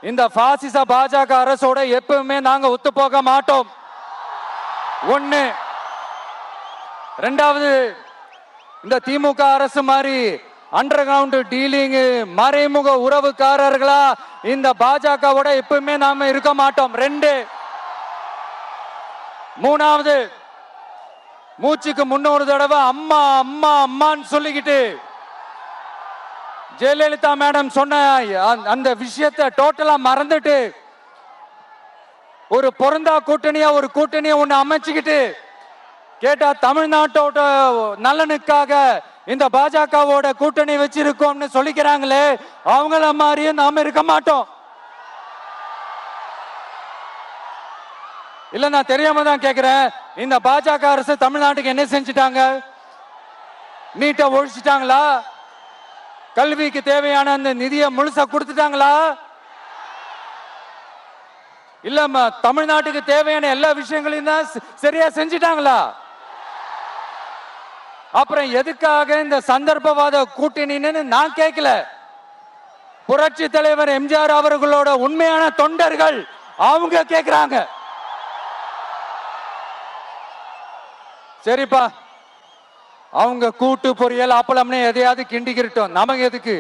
இந்த பாசிச பாஜக அரசோட எப்பவுமே நாங்க ஒத்து போக மாட்டோம். ஒண்ணு. ரெண்டாவது, இந்த திமுக அரசு மாதிரி அண்டர் கிரவுண்ட் டீலிங் மறைமுக உறவுக்காரர்களா இந்த பாஜகவோட எப்பவுமே நாம இருக்க மாட்டோம். ரெண்டு. மூணாவது, மூச்சுக்கு முன்னொரு தடவை அம்மா அம்மா அம்மான்னு சொல்லிக்கிட்டு ஜெயலலிதா மேடம் சொன்ன அந்த விஷயத்தை டோட்டலா மறந்துட்டு ஒரு பொருந்தா கூட்டணியா ஒரு கூட்டணியை ஒண்ணு அமைச்சுக்கிட்டு கேட்டா தமிழ்நாட்டோட நலனுக்காக இந்த பாஜகவோட கூட்டணி வச்சிருக்கோம்னு சொல்லிக்கிறாங்களே, அவங்கள மாதிரியும் நாம இருக்க மாட்டோம். இல்ல, நான் தெரியாம தான் கேக்குறேன். இந்த பாஜக அரசு தமிழ்நாட்டுக்கு என்ன செஞ்சுட்டாங்க? நீட்டை ஒழிச்சிட்டாங்களா? கல்விக்கு தேவையான அந்த நிதியை முழுசா கொடுத்துட்டாங்களா? இல்ல, தமிழ்நாட்டுக்கு தேவையான எல்லா விஷயங்களையும் தான் சரியா செஞ்சிட்டாங்களா? அப்புறம் எதுக்காக இந்த சந்தர்ப்பவாத கூட்டணின்னு நான் கேட்கல. புரட்சி தலைவர் எம்ஜிஆர் அவர்களோட உண்மையான தொண்டர்கள் அவங்க கேட்கிறாங்க. சரிப்பா, அவங்க கூட்டு பொரியல் அப்பளம்னு எதையாவது கிண்டிக்கிட்டோம், நமக்கு எதுக்கு?